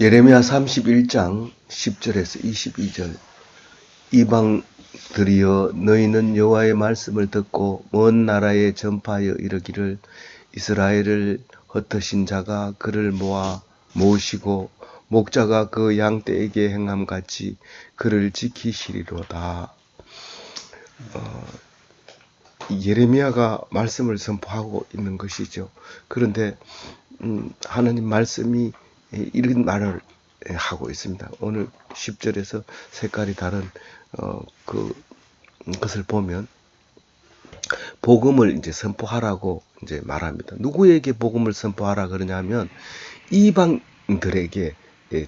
예레미야 31장 10절에서 22절. 이방들이여 너희는 여호와의 말씀을 듣고 먼 나라에 전파하여 이르기를 이스라엘을 흩으신 자가 그를 모으시고 목자가 그 양떼에게 행함같이 그를 지키시리로다. 예레미야가 말씀을 선포하고 있는 것이죠. 그런데 하나님 말씀이 이런 말을 하고 있습니다. 오늘 10절에서 색깔이 다른 그것을 보면 복음을 이제 선포하라고 이제 말합니다. 누구에게 복음을 선포하라 그러냐면 이방들에게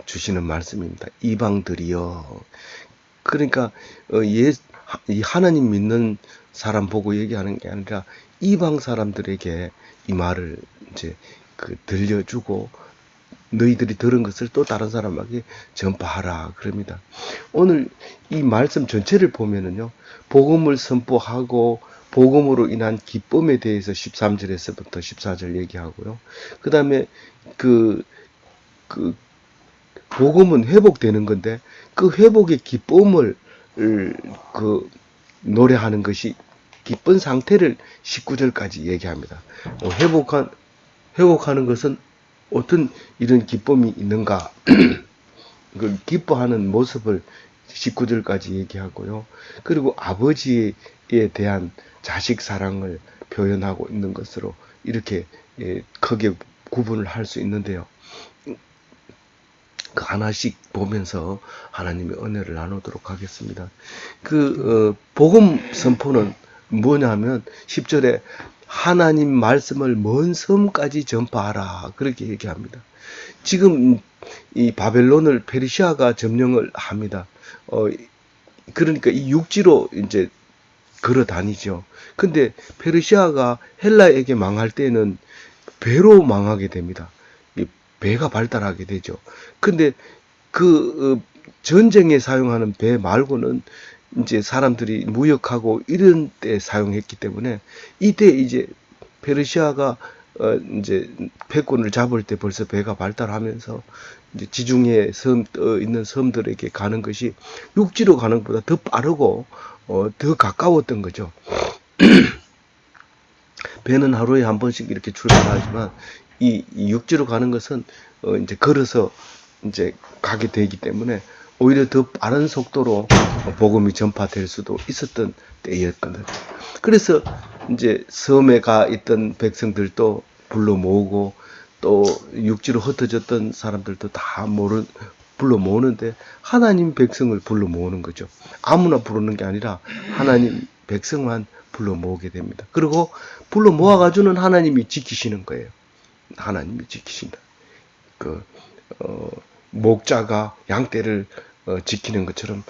주시는 말씀입니다. 이방들이요. 그러니까 이 하나님 믿는 사람 보고 얘기하는 게 아니라 이방 사람들에게 이 말을 이제 들려주고 너희들이 들은 것을 또 다른 사람에게 전파하라 그럽니다. 오늘 이 말씀 전체를 보면은요, 복음을 선포하고 복음으로 인한 기쁨에 대해서 13절에서부터 14절 얘기하고요. 그 다음에 복음은 회복되는 건데 그 회복의 기쁨을 노래하는 것이 기쁜 상태를 19절까지 얘기합니다. 회복하는 것은 어떤 이런 기쁨이 있는가? 그 기뻐하는 모습을 19절까지 얘기하고요. 그리고 아버지에 대한 자식 사랑을 표현하고 있는 것으로 이렇게 크게 구분을 할 수 있는데요. 그 하나씩 보면서 하나님의 은혜를 나누도록 하겠습니다. 복음 선포는 뭐냐면 10절에 하나님 말씀을 먼 섬까지 전파하라 그렇게 얘기합니다. 지금 이 바벨론을 페르시아가 점령을 합니다. 그러니까 이 육지로 이제 걸어 다니죠. 근데 페르시아가 헬라에게 망할 때는 배로 망하게 됩니다. 배가 발달하게 되죠. 근데 전쟁에 사용하는 배 말고는 이제 사람들이 무역하고 이런 때 사용했기 때문에 이때 이제 페르시아가 이제 패권을 잡을 때 벌써 배가 발달하면서 이제 지중해 섬 있는 섬들에게 가는 것이 육지로 가는 것보다 더 빠르고 더 가까웠던 거죠. 배는 하루에 한 번씩 이렇게 출발하지만 이 육지로 가는 것은 이제 걸어서 이제 가게 되기 때문에 오히려 더 빠른 속도로 복음이 전파될 수도 있었던 때였거든요. 그래서 이제 섬에 가 있던 백성들도 불러 모으고 또 육지로 흩어졌던 사람들도 다 불러 모으는데 하나님 백성을 불러 모으는 거죠. 아무나 부르는 게 아니라 하나님 백성만 불러 모으게 됩니다. 그리고 불러 모아가지고는 하나님이 지키시는 거예요. 하나님이 지키신다. 목자가 양떼를 지키는 것처럼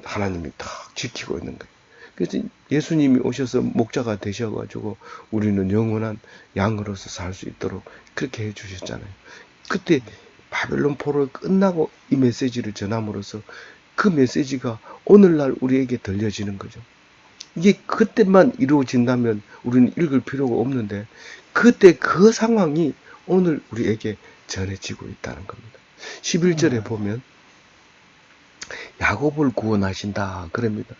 하나님이 딱 지키고 있는 거예요. 그래서 예수님이 오셔서 목자가 되셔가지고 우리는 영원한 양으로서 살 수 있도록 그렇게 해주셨잖아요. 그때 바벨론 포로 끝나고 이 메시지를 전함으로써 그 메시지가 오늘날 우리에게 들려지는 거죠. 이게 그때만 이루어진다면 우리는 읽을 필요가 없는데 그때 그 상황이 오늘 우리에게 전해지고 있다는 겁니다. 11절에 보면 야곱을 구원하신다 그럽니다.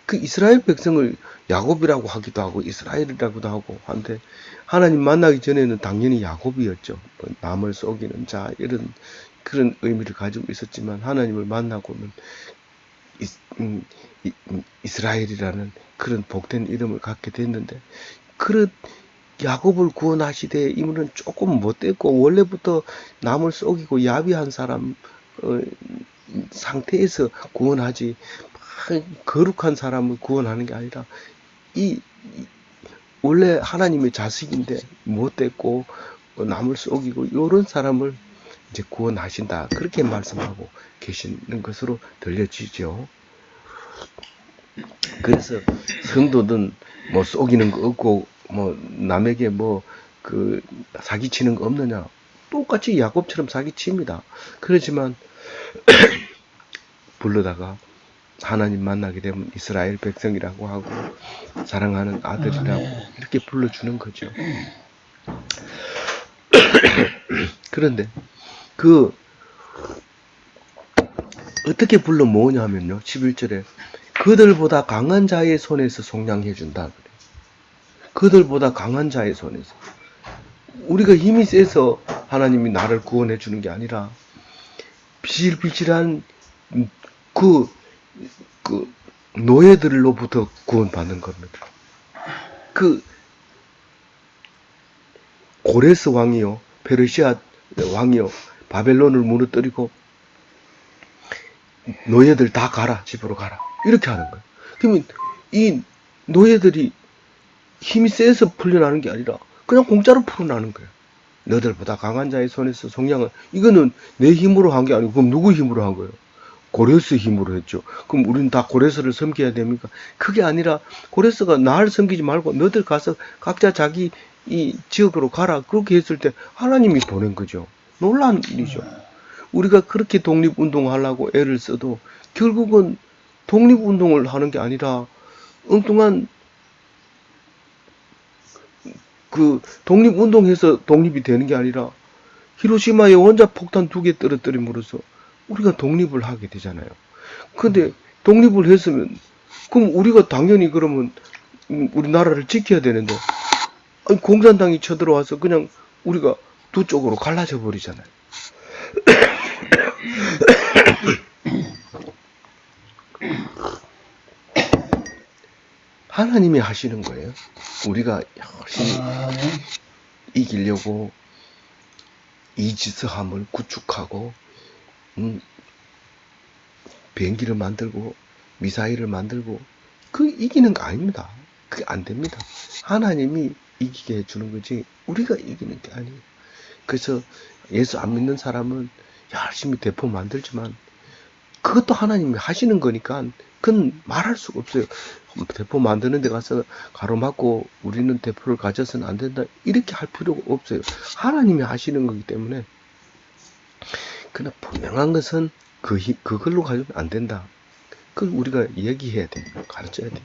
그 이스라엘 백성을 야곱이라고 하기도 하고 이스라엘이라고도 하고 한데 하나님 만나기 전에는 당연히 야곱이었죠. 남을 속이는 자 이런 그런 의미를 가지고 있었지만 하나님을 만나고는 이스라엘이라는 그런 복된 이름을 갖게 됐는데 그런 야곱을 구원하시되 이분은 조금 못됐고 원래부터 남을 속이고 야비한 사람 상태에서 구원하지 거룩한 사람을 구원하는 게 아니라 원래 하나님의 자식인데 못됐고 남을 속이고 이런 사람을 이제 구원하신다 그렇게 말씀하고 계시는 것으로 들려지죠. 그래서 성도는 뭐 속이는 거 없고 뭐 남에게 사기치는 거 없느냐? 똑같이 야곱처럼 사기칩니다. 그렇지만 불러다가 하나님 만나게 되면 이스라엘 백성이라고 하고 사랑하는 아들이라고 이렇게 불러주는 거죠. 그런데 어떻게 불러 모으냐면요. 11절에 그들보다 강한 자의 손에서 속량해 준다. 그들보다 강한 자의 손에서. 우리가 힘이 세서 하나님이 나를 구원해 주는 게 아니라 비실비실한 그, 그 노예들로부터 구원받는 겁니다. 그 고레스 왕이요, 페르시아 왕이요, 바벨론을 무너뜨리고 노예들 다 가라, 집으로 가라, 이렇게 하는 거예요. 그러면 이 노예들이 힘이 세서 풀려나는 게 아니라 그냥 공짜로 풀어나는 거예요. 너들보다 강한 자의 손에서 속량을, 이거는 내 힘으로 한 게 아니고 그럼 누구 힘으로 한 거예요? 고레스 힘으로 했죠. 그럼 우리는 다 고레스를 섬겨야 됩니까? 그게 아니라 고레스가 나를 섬기지 말고 너들 가서 각자 자기 이 지역으로 가라, 그렇게 했을 때 하나님이 보낸 거죠. 놀라운 일이죠. 우리가 그렇게 독립운동하려고 애를 써도 결국은 독립운동을 하는 게 아니라 엉뚱한 그 독립운동해서 독립이 되는 게 아니라 히로시마에 원자폭탄 2개 떨어뜨림으로써 우리가 독립을 하게 되잖아요. 근데 독립을 했으면 그럼 우리가 당연히 그러면 우리나라를 지켜야 되는데, 아니, 공산당이 쳐들어와서 그냥 우리가 두 쪽으로 갈라져 버리잖아요. 하나님이 하시는 거예요. 우리가 열심히 이기려고 이지스함을 구축하고 비행기를 만들고 미사일을 만들고 그 이기는 거 아닙니다. 그게 안 됩니다. 하나님이 이기게 해주는 거지 우리가 이기는 게 아니에요. 그래서 예수 안 믿는 사람은 열심히 대포 만들지만 그것도 하나님이 하시는 거니까 그건 말할 수가 없어요. 대포 만드는 데 가서 가로막고 우리는 대포를 가져서는 안 된다, 이렇게 할 필요가 없어요. 하나님이 하시는 거기 때문에. 그러나 분명한 것은 그걸로 가지면 안 된다. 그걸 우리가 얘기해야 돼요. 가르쳐야 돼요.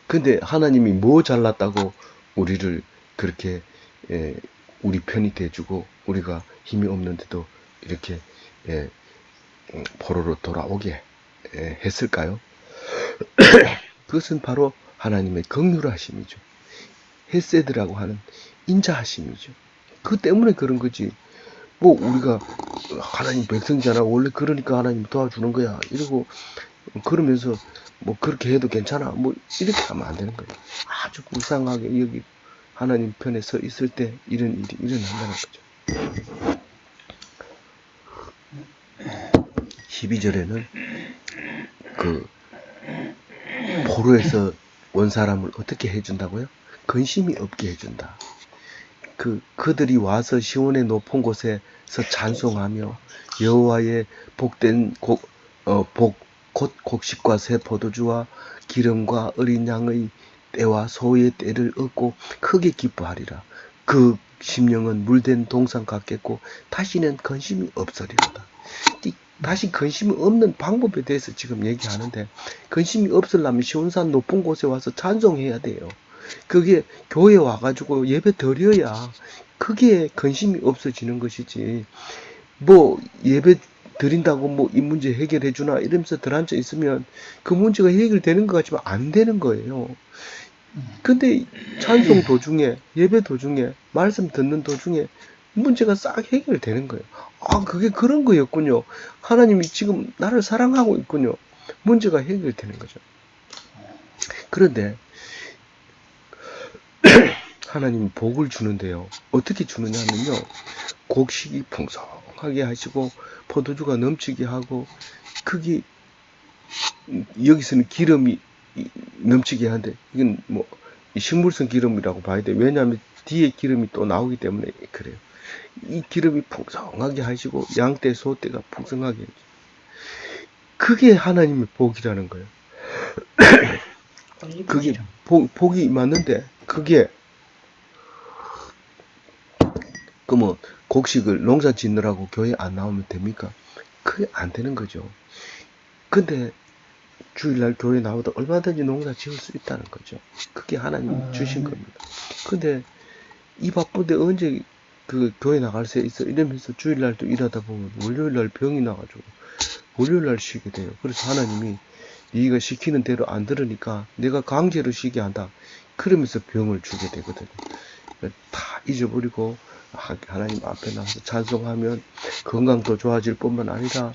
근데 하나님이 뭐 잘났다고 우리를 그렇게 우리 편이 돼주고 우리가 힘이 없는데도 이렇게 포로로 돌아오게 했을까요? 그것은 바로 하나님의 긍휼하심이죠. 헤세드라고 하는 인자하심이죠. 그 때문에 그런 거지. 뭐 우리가 하나님 백성이잖아, 원래 그러니까 하나님 도와주는 거야, 이러고 그러면서 뭐 그렇게 해도 괜찮아, 뭐 이렇게 하면 안 되는 거예요. 아주 불쌍하게 여기 하나님 편에 서 있을 때 이런 일이 일어난다는 거죠. 12절에는 그 포로에서 온 사람을 어떻게 해준다고요? 근심이 없게 해준다. 그들이 와서 시온의 높은 곳에서 찬송하며 여호와의 복된 곧 곡식과 새 포도주와 기름과 어린 양의 때와 소의 때를 얻고 크게 기뻐하리라. 그 심령은 물된 동산 같겠고 다시는 근심이 없으리로다. 다시 근심이 없는 방법에 대해서 지금 얘기하는데, 근심이 없으려면 시온산 높은 곳에 와서 찬송해야 돼요. 그게 교회 와가지고 예배 드려야 그게 근심이 없어지는 것이지, 뭐 예배 드린다고 뭐 이 문제 해결해 주나 이러면서 들앉아 있으면 그 문제가 해결되는 것 같지만 안 되는 거예요. 근데 찬송 도중에, 예배 도중에, 말씀 듣는 도중에 문제가 싹 해결되는 거예요. 아, 그게 그런 거였군요. 하나님이 지금 나를 사랑하고 있군요. 문제가 해결되는 거죠. 그런데 하나님이 복을 주는데요. 어떻게 주느냐면요. 곡식이 풍성하게 하시고 포도주가 넘치게 하고, 그게 여기서는 기름이 넘치게 하는데 이건 뭐 식물성 기름이라고 봐야 돼. 왜냐하면 뒤에 기름이 또 나오기 때문에 그래요. 이 기름이 풍성하게 하시고 양떼 소떼가 풍성하게 해줘. 그게 하나님의 복이라는 거예요. 그게 복이 맞는데, 그게 그 뭐 곡식을 농사 짓느라고 교회 안 나오면 됩니까? 그게 안 되는 거죠. 근데 주일날 교회 나오다 얼마든지 농사 지을 수 있다는 거죠. 그게 하나님 주신 겁니다. 근데 이 바쁜데 언제 그 교회 나갈 새 있어 이러면서 주일날도 일하다 보면 월요일날 병이 나가지고 월요일날 쉬게 돼요. 그래서 하나님이 네가 시키는 대로 안 들으니까 내가 강제로 쉬게 한다. 그러면서 병을 주게 되거든요. 다 잊어버리고 하나님 앞에 나가서 찬송하면 건강도 좋아질 뿐만 아니라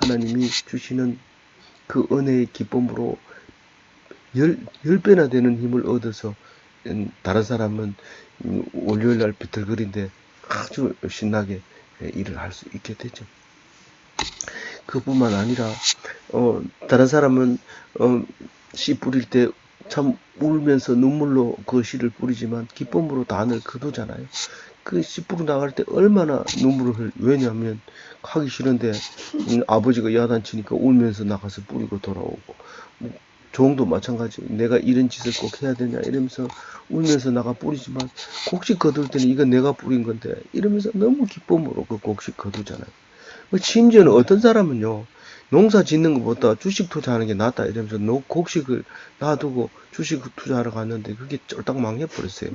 하나님이 주시는 그 은혜의 기쁨으로 열 배나 되는 힘을 얻어서 다른 사람은 월요일날 비틀거린데 아주 신나게 일을 할 수 있게 되죠. 그뿐만 아니라 다른 사람은 씨 뿌릴 때 참 울면서 눈물로 그 씨를 뿌리지만 기쁨으로 단을 거두잖아요. 그 씨 뿌려 나갈 때 얼마나 눈물을 왜냐하면 하기 싫은데 아버지가 야단치니까 울면서 나가서 뿌리고 돌아오고 종도 마찬가지. 내가 이런 짓을 꼭 해야 되냐 이러면서 울면서 나가 뿌리지만 곡식 거둘 때는 이건 내가 뿌린 건데 이러면서 너무 기쁨으로 그 곡식 거두잖아요. 심지어는 어떤 사람은요, 농사 짓는 것보다 주식 투자하는 게 낫다 이러면서 곡식을 놔두고 주식 투자하러 갔는데 그게 쫄딱 망해버렸어요.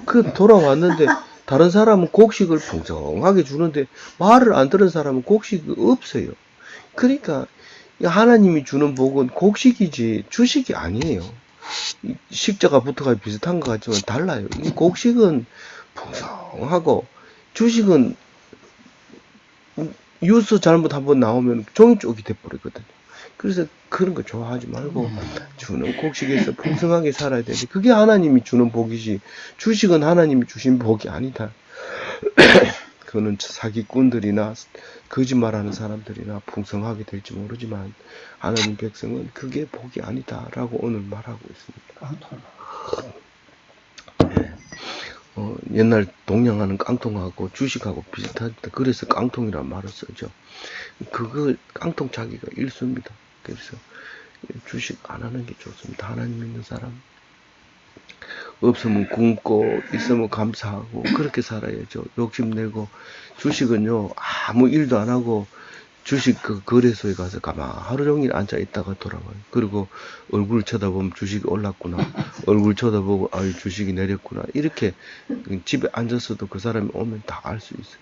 그 돌아왔는데 다른 사람은 곡식을 풍성하게 주는데 말을 안 들은 사람은 곡식이 없어요. 그러니까 하나님이 주는 복은 곡식이지 주식이 아니에요. 식자가 붙어가 비슷한 것 같지만 달라요. 이 곡식은 풍성하고 주식은 뉴스 잘못 한번 나오면 종이 쪽이 돼버리거든요. 그래서 그런 거 좋아하지 말고 주는 곡식에서 풍성하게 살아야 되는데 그게 하나님이 주는 복이지 주식은 하나님이 주신 복이 아니다. 그거는 사기꾼들이나 거짓말하는 사람들이나 풍성하게 될지 모르지만 하나님 백성은 그게 복이 아니다라고 오늘 말하고 있습니다. 옛날 동양하는 깡통하고 주식하고 비슷하다. 그래서 깡통이란 말을 쓰죠. 그걸 깡통 차기가 일수입니다. 그래서 주식 안 하는 게 좋습니다. 하나님 믿는 사람. 없으면 굶고 있으면 감사하고 그렇게 살아야죠. 욕심내고 주식은요 아무 일도 안 하고 주식 그 거래소에 가서 가만 하루 종일 앉아 있다가 돌아와요. 그리고 얼굴 쳐다보면 주식이 올랐구나. 얼굴 쳐다보고 아유 주식이 내렸구나. 이렇게 집에 앉았어도 그 사람이 오면 다 알 수 있어요.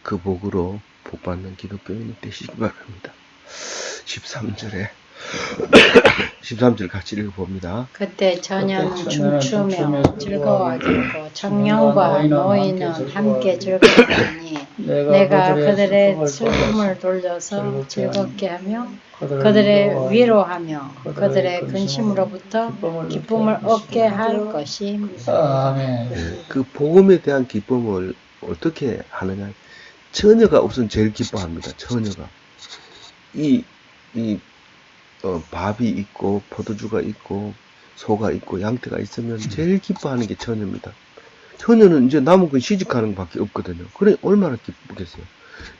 그 복으로 복받는 기독교인이 되시기 바랍니다. 13절에 13절 같이 읽어봅니다. 그때 처녀는 춤추며 즐거워하겠고 청년과 노인은 함께 즐거워하니 내가 그들의 슬픔을 돌려서 즐겁게 하며 그들의 위로하며 그들의 근심으로부터 기쁨을 얻게 할 것입니다. 그 복음에 대한 기쁨을 어떻게 하느냐? 처녀가 우선 제일 기뻐합니다. 처녀가 밥이 있고 포도주가 있고 소가 있고 양떼가 있으면 제일 기뻐하는 게 처녀입니다. 처녀는 이제 남은 건 시집가는 것밖에 없거든요. 그래 얼마나 기쁘겠어요.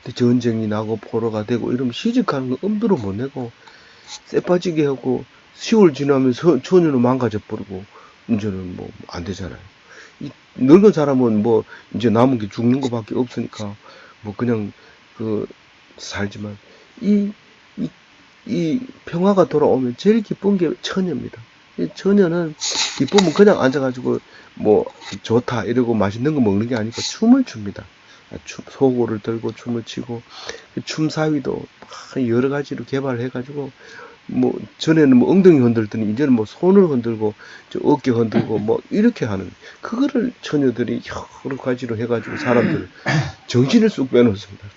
근데 전쟁이 나고 포로가 되고 이러면 시집가는 거 엄두로 못 내고 쎄빠지게 하고 10월 지나면 처녀는 망가져 버리고 이제는 뭐 안 되잖아요. 이 늙은 사람은 뭐 이제 남은 게 죽는 것밖에 없으니까 뭐 그냥 살지만 이 평화가 돌아오면 제일 기쁜 게 처녀입니다. 이 처녀는 기쁘면 그냥 앉아가지고 뭐 좋다 이러고 맛있는 거 먹는 게 아니고 춤을 춥니다. 소고를 들고 춤을 추고 춤사위도 여러 가지로 개발해가지고 뭐 전에는 뭐 엉덩이 흔들더니 이제는 뭐 손을 흔들고 어깨 흔들고 뭐 이렇게 하는 그거를 처녀들이 여러 가지로 해가지고 사람들 정신을 쑥 빼놓습니다.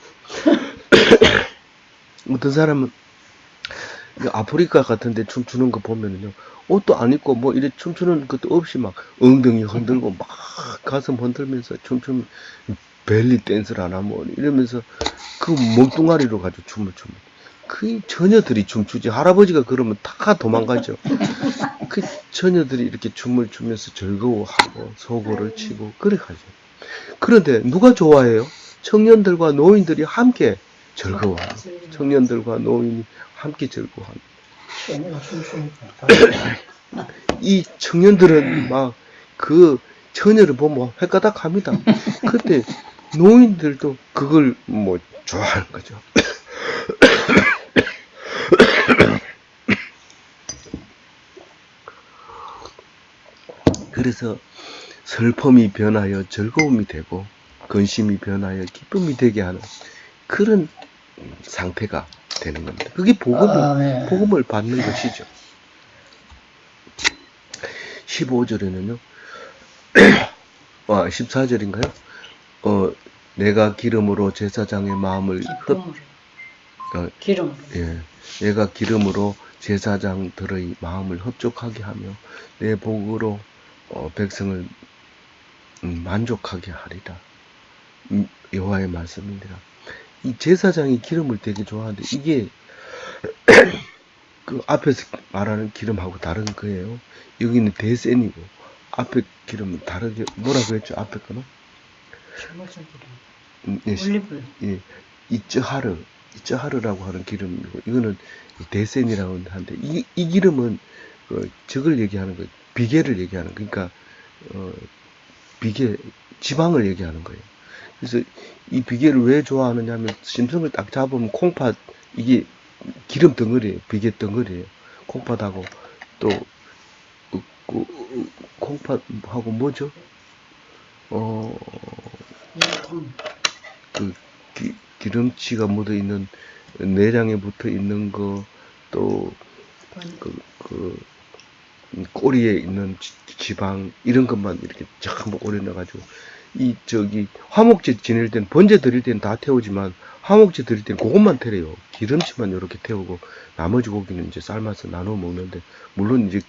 어떤 사람은 아프리카 같은데 춤추는 거 보면은요 옷도 안 입고 뭐 이래 춤추는 것도 없이 막 엉덩이 흔들고 막 가슴 흔들면서 춤추면 벨리 댄스라나 뭐 이러면서 그 몸뚱아리로 가지고 춤을 춥니다. 그 처녀들이 춤추지 할아버지가 그러면 다 도망가죠. 그 처녀들이 이렇게 춤을 추면서 즐거워하고 소고를 치고 그래 가죠. 그런데 누가 좋아해요? 청년들과 노인들이 함께 즐거워하고 청년들과 노인이 함께 즐거워합니다. 이 청년들은 막 그 처녀를 보면 헷가닥 합니다. 그때 노인들도 그걸 뭐 좋아하는 거죠. 그래서 슬픔이 변하여 즐거움이 되고 근심이 변하여 기쁨이 되게 하는 그런 상태가 되는 겁니다. 그게 복음을 받는 것이죠. 15절에는요, 14절인가요? 내가 기름으로 제사장의 마음을 기름으로. 예, 내가 기름으로 제사장들의 마음을 흡족하게 하며 내 복으로 백성을 만족하게 하리라. 여호와의 말씀입니다. 이 제사장이 기름을 되게 좋아하는데 이게 그 앞에서 말하는 기름하고 다른 거예요. 여기는 대센이고 앞에 기름은 다르게 뭐라 그랬죠? 앞에 거는? 올리브. 예, 이쩌하르라고 하는 기름이고 이거는 대센이라고 하는데 이 기름은 저걸 얘기하는 거예요. 비계를 얘기하는 그러니까 비계 지방을 얘기하는 거예요. 그래서 이 비계를 왜 좋아하느냐면 심성을 딱 잡으면 콩팥 이게 기름 덩어리예요. 비계 덩어리예요. 콩팥하고 또 콩팥하고 뭐죠? 기름치가 묻어 있는 내장에 붙어 있는 거 또 꼬리에 있는 지방 이런 것만 이렇게 전부 올려놔가지고 화목제 지낼 때는 번제 드릴 때는 다 태우지만 화목제 드릴 때는 그것만 태워요. 기름치만 이렇게 태우고 나머지 고기는 이제 삶아서 나눠 먹는데 물론 이제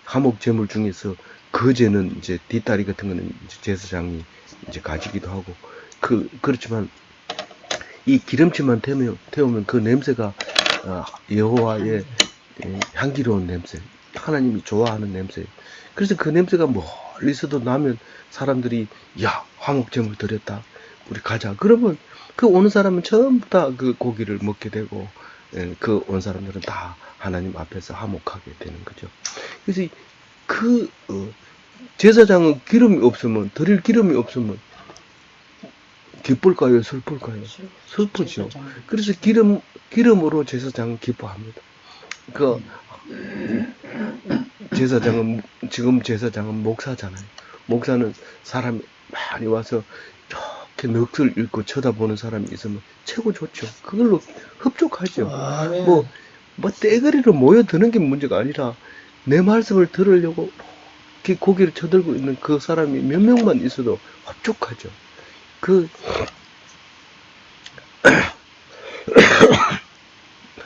화목 제물 중에서 거제는 이제 뒷다리 같은 거는 이제 제사장이 이제 가지기도 하고 그렇지만 이 기름치만 태우면 그 냄새가 여호와의 향기로운 냄새, 하나님이 좋아하는 냄새. 그래서 그 냄새가 멀리서도 나면 사람들이 야 화목제물 드렸다 우리 가자 그러면 그 오는 사람은 전부 다 그 고기를 먹게 되고 그 온 사람들은 다 하나님 앞에서 화목하게 되는 거죠. 그래서 제사장은 기름이 없으면 드릴 기름이 없으면 기쁠까요 슬플까요? 슬프죠. 그래서 기름으로 제사장은 기뻐합니다. 지금 제사장은 목사잖아요. 목사는 사람이 많이 와서 이렇게 넋을 잃고 쳐다보는 사람이 있으면 최고 좋죠. 그걸로 흡족하죠. 뭐 떼거리로 모여드는 게 문제가 아니라 내 말씀을 들으려고 이렇게 고개를 쳐들고 있는 그 사람이 몇 명만 있어도 흡족하죠.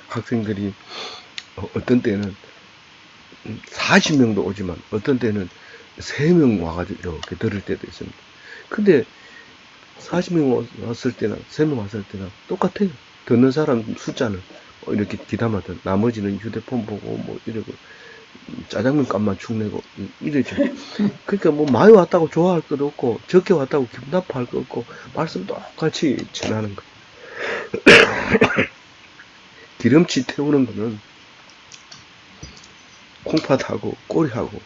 학생들이 어떤 때는 40명도 오지만 어떤 때는 3명 와가지고 이렇게 들을 때도 있습니다. 근데 40명 왔을 때나 3명 왔을 때나 똑같아요. 듣는 사람 숫자는 이렇게 귀담아든 나머지는 휴대폰 보고 뭐 이러고 짜장면 값만 축내고 이러죠. 그러니까 뭐 많이 왔다고 좋아할 것도 없고 적게 왔다고 기분 나빠할 것도 없고 말씀 똑같이 전하는 거. 기름치 태우는 거는 콩팥하고 꼬리하고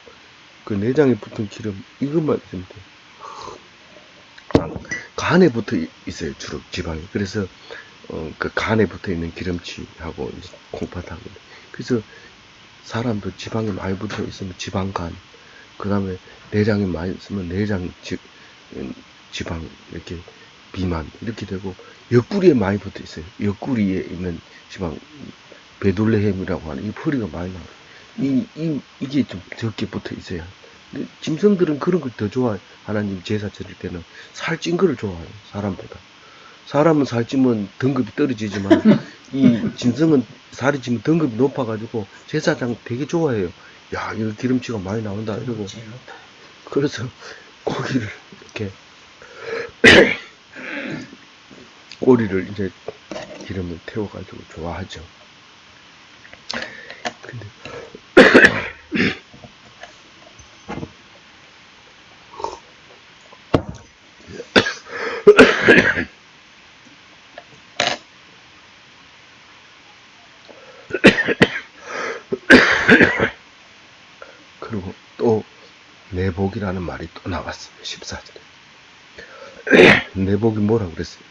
그 내장에 붙은 기름 이것만 있으면 돼요. 간에 붙어 있어요 주로 지방이. 그래서 그 간에 붙어 있는 기름치하고 콩팥하고 그래서 사람도 지방이 많이 붙어 있으면 지방간 그 다음에 내장이 많이 있으면 내장 지방 이렇게 비만 이렇게 되고 옆구리에 많이 붙어 있어요. 옆구리에 있는 지방 베둘레헴이라고 하는 이 허리가 많이 나와요. 이게 좀 적게 붙어 있어야. 짐승들은 그런 걸 더 좋아해요. 하나님 제사 드릴 때는 살찐 거를 좋아해요. 사람보다. 사람은 살찌면 등급이 떨어지지만 이 짐승은 살이 찌면 등급이 높아가지고 제사장 되게 좋아해요. 야 이거 기름치가 많이 나온다 이러고. 그래서 고기를 이렇게 꼬리를 이제 기름을 태워가지고 좋아하죠. 근데 그리고 또 내복이라는 말이 또 나왔어요. 14절에. 내복이 뭐라 그랬어요?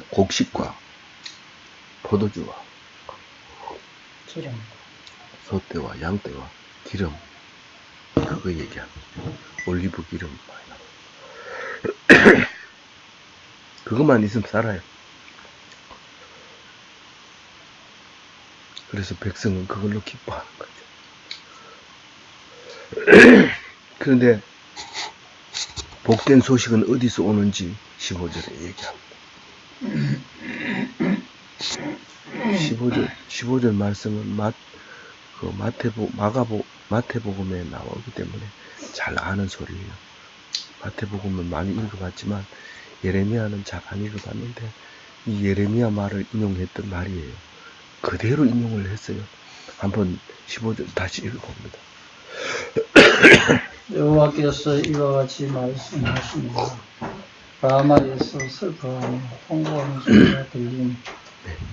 곡식과 포도주와 기름, 소떼와 양떼와 기름 그거 얘기합니다. 올리브 기름 많이 나와. 그것만 있으면 살아요. 그래서 백성은 그걸로 기뻐하는 거죠. 그런데 복된 소식은 어디서 오는지 15절에 얘기합니다. 15절 말씀은 마태복음에 나오기 때문에 잘 아는 소리예요. 마태복음은 많이 읽어봤지만 예레미야는 잘 안 읽어봤는데 이 예레미야 말을 인용했던 말이에요. 그대로 인용을 했어요. 한번 15절 다시 읽어봅니다. 여호와께서 이와 같이 말씀하십니다. 라마에서 슬퍼하며 통곡하는 소리가 들린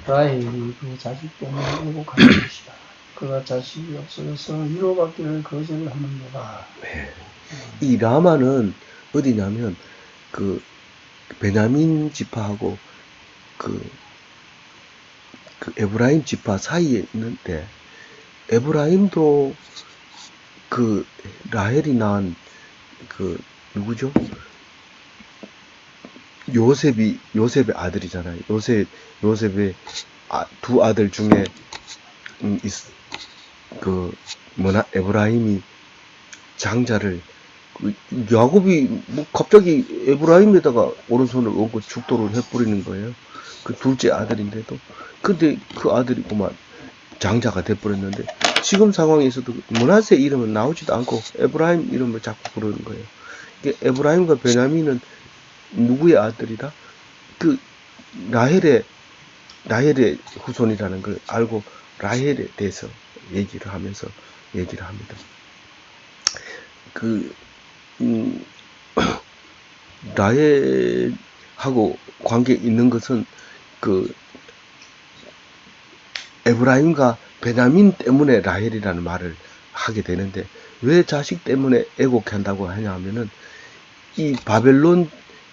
라헬이 그 자식 때문에 애곡하는 것이다. 그가 자식이 없어져서 위로받기를 거절하는도다. 네. 이 라마는 어디냐면 그 베냐민 지파하고 그 에브라임 지파 사이에 있는데, 에브라임도 그 라헬이 낳은 그 누구죠? 요셉의 아들이잖아요. 요셉의 두 아들 중에 에브라임이 장자를 야곱이 뭐 갑자기 에브라임에다가 오른손을 얹고 죽도를 해버리는 거예요. 그 둘째 아들인데도. 근데 그 아들이 그만 장자가 돼버렸는데, 지금 상황에서도 므낫세 이름은 나오지도 않고 에브라임 이름을 자꾸 부르는 거예요. 에브라임과 베냐민은 누구의 아들이다? 그 라헬의 후손이라는 걸 알고 라헬에 대해서 얘기를 합니다. 라헬하고 관계 있는 것은 그 에브라임과 베냐민 때문에 라헬이라는 말을 하게 되는데, 왜 자식 때문에 애곡한다고 하냐 하면은 이 바벨론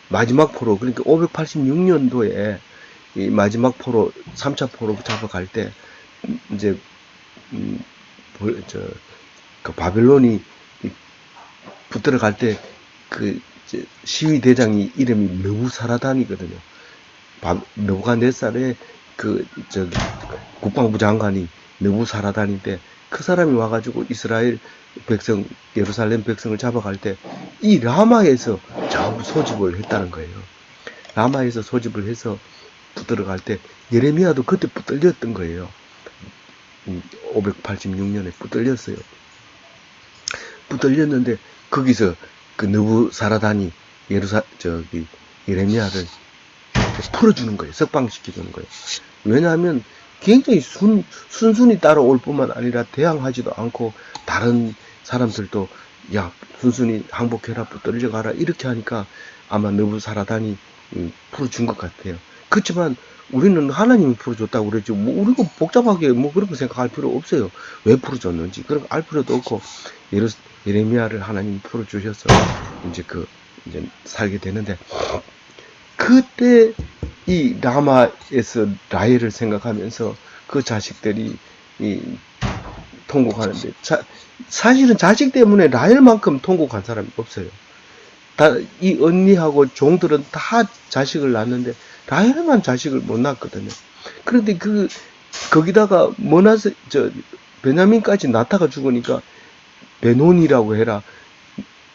마지막 포로, 그러니까 586년도에 이 마지막 포로 3차 포로 잡아갈 때 이제 그 바벨론이 붙들어 갈 때 그 시위 대장이 이름이 느부사라단이거든요. 느부갓네살의 국방부 장관이 느부사라단인데, 그 사람이 와가지고 이스라엘 백성, 예루살렘 백성을 잡아갈 때 이 라마에서 좌우 소집을 했다는 거예요. 라마에서 소집을 해서 붙들어 갈 때 예레미야도 그때 붙들렸던 거예요. 586년에 붙들렸어요. 붙들렸는데 거기서 그 느부사라단이 예레미야를 풀어주는 거예요. 석방시켜주는 거예요. 왜냐하면 굉장히 순순히 따라올 뿐만 아니라 대항하지도 않고, 다른 사람들도 야 순순히 항복해라, 붙들려 가라 이렇게 하니까 아마 느부사라단이 풀어준 것 같아요. 그렇지만 우리는 하나님이 풀어줬다고 그랬죠. 뭐 우리가 복잡하게 뭐 그런 거 생각할 필요 없어요. 왜 풀어줬는지 그런 거 알 필요도 없고, 예레미야를 하나님이 풀어주셔서 이제 살게 되는데, 그때 이 라마에서 라헬을 생각하면서 그 자식들이 통곡하는데, 사실은 자식 때문에 라헬만큼 통곡한 사람이 없어요. 이 언니하고 종들은 다 자식을 낳았는데 라헬만 자식을 못 낳았거든요. 그런데 거기다가 베냐민까지 낳다가 죽으니까 베논이라고 해라.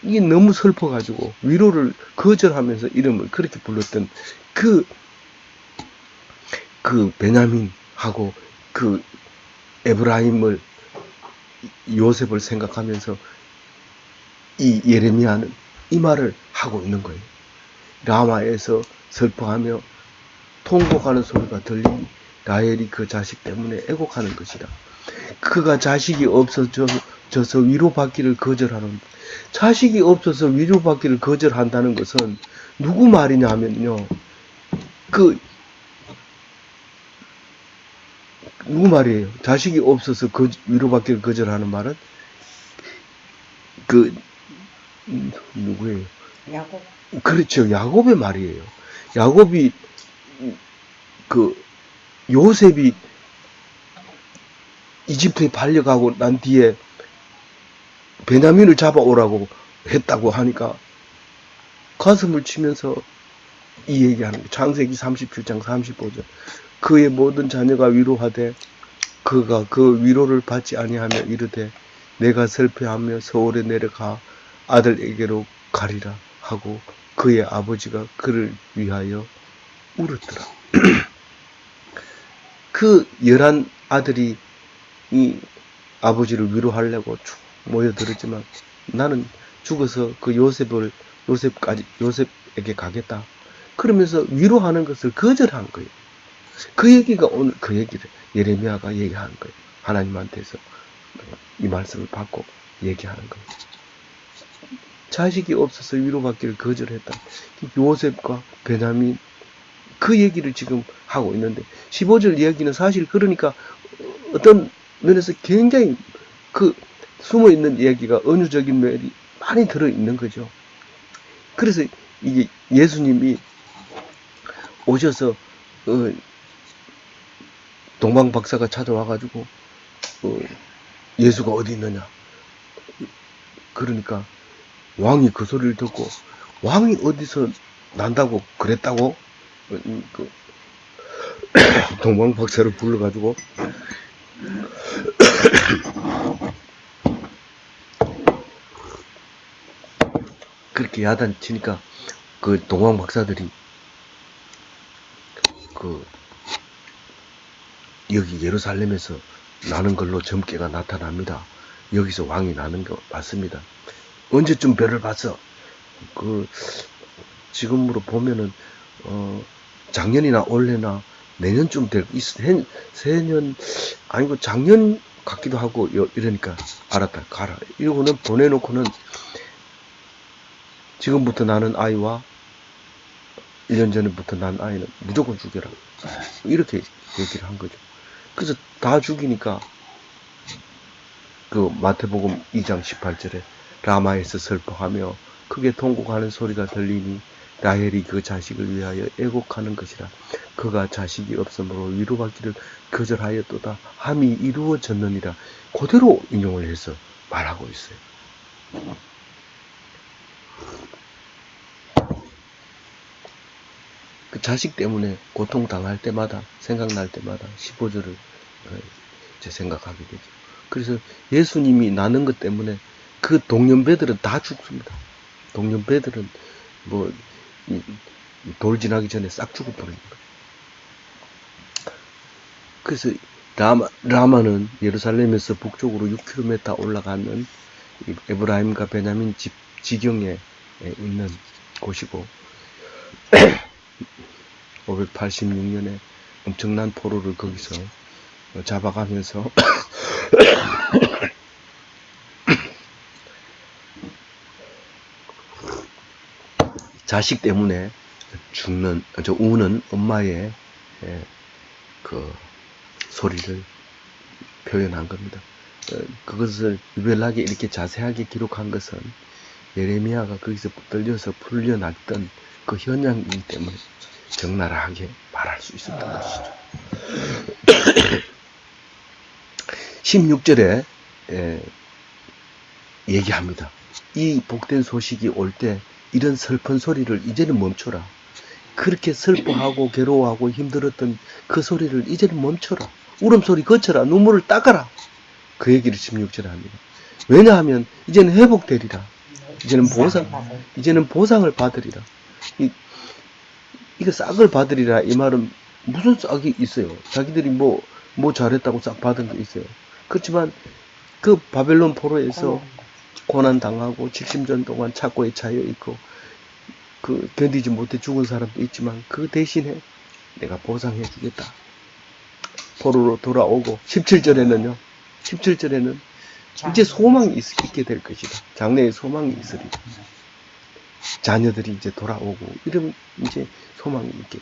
이게 너무 슬퍼가지고 위로를 거절하면서 이름을 그렇게 불렀던 그 베냐민하고 그 에브라임을, 요셉을 생각하면서 이 예레미야는 이 말을 하고 있는 거예요. 라마에서 슬퍼하며 통곡하는 소리가 들리니 라헬이 그 자식 때문에 애곡하는 것이다. 그가 자식이 없어져서 위로받기를 거절하는, 자식이 없어서 위로받기를 거절한다는 것은 누구 말이냐 하면요, 누구 말이에요? 자식이 없어서 위로받기를 거절하는 말은 누구예요? 야곱. 그렇죠. 야곱의 말이에요. 야곱이 요셉이 이집트에 팔려가고 난 뒤에 베냐민을 잡아오라고 했다고 하니까 가슴을 치면서 이 얘기하는 거예요. 창세기 37장 35절. 그의 모든 자녀가 위로하되 그가 그 위로를 받지 아니하며 이르되 내가 슬퍼하며 서울에 내려가 아들에게로 가리라 하고 그의 아버지가 그를 위하여 울었더라. 그 11 아들이 이 아버지를 위로하려고 쭉 모여들었지만 나는 죽어서 그 요셉에게 가겠다. 그러면서 위로하는 것을 거절한 거예요. 그 얘기가 오늘 그 얘기를 예레미야가 얘기하는 거예요. 하나님한테서 이 말씀을 받고 얘기하는 거예요. 자식이 없어서 위로받기를 거절했다. 요셉과 베냐민 그 얘기를 지금 하고 있는데 15절 이야기는 사실 그러니까 어떤 면에서 굉장히 그 숨어있는 이야기가 은유적인 면이 많이 들어있는 거죠. 그래서 이게 예수님이 오셔서 동방 박사가 찾아와가지고 예수가 어디 있느냐 그러니까 왕이 그 소리를 듣고 왕이 어디서 난다고 그랬다고 그 동방 박사를 불러가지고 그렇게 야단치니까 그 동방 박사들이 그 여기 예루살렘에서 나는 걸로 점괘가 나타납니다. 여기서 왕이 나는 거 맞습니다. 언제쯤 별을 봤어? 그 지금으로 보면은 작년이나 올해나 내년쯤 될 새년 아니고 작년 같기도 하고 이러니까 알았다 가라 이러고는 보내놓고는 지금부터 나는 아이와 1년 전부터 난 아이는 무조건 죽여라 이렇게 얘기를 한 거죠. 그래서 다 죽이니까 그 마태복음 2장 18절에 라마에서 슬퍼하며 크게 통곡하는 소리가 들리니 라헬이 그 자식을 위하여 애곡하는 것이라. 그가 자식이 없으므로 위로받기를 거절하였도다 함이 이루어졌느니라. 그대로 인용을 해서 말하고 있어요. 그 자식 때문에 고통당할 때마다 생각날 때마다 15절을 이제 생각하게 되죠. 그래서 예수님이 나는 것 때문에 그 동년배들은 다 죽습니다. 동년배들은 뭐 돌 지나기 전에 싹 죽어버리는 거예요. 그래서 라마는 예루살렘에서 북쪽으로 6km 올라가는 에브라임과 베냐민 집 지경에 있는 곳이고 586년에 엄청난 포로를 거기서 잡아가면서 자식 때문에 우는 엄마의 그 소리를 표현한 겁니다. 그것을 유별나게 이렇게 자세하게 기록한 것은 예레미야가 거기서 떨려서 풀려났던 그 현장이기 때문에 적나라하게 말할 수 있었던 것이죠. 16절에 얘기합니다. 이 복된 소식이 올 때 이런 슬픈 소리를 이제는 멈춰라. 그렇게 슬퍼하고 괴로워하고 힘들었던 그 소리를 이제는 멈춰라. 울음소리 거쳐라. 눈물을 닦아라. 그 얘기를 16절에 합니다. 왜냐하면 이제는 회복되리라. 이제는 보상을 받으리라. 이거 싹을 받으리라. 이 말은 무슨 싹이 있어요? 자기들이 뭐 잘했다고 싹 받은 게 있어요. 그렇지만 그 바벨론 포로에서 고난 당하고 70년 동안 착고에 차여 있고 그 견디지 못해 죽은 사람도 있지만 그 대신에 내가 보상해 주겠다. 포로로 돌아오고 17절에는 이제 소망이 있게 될 것이다. 장래에 소망이 있으리라. 자녀들이 이제 돌아오고 이러면 이제 소망이 있게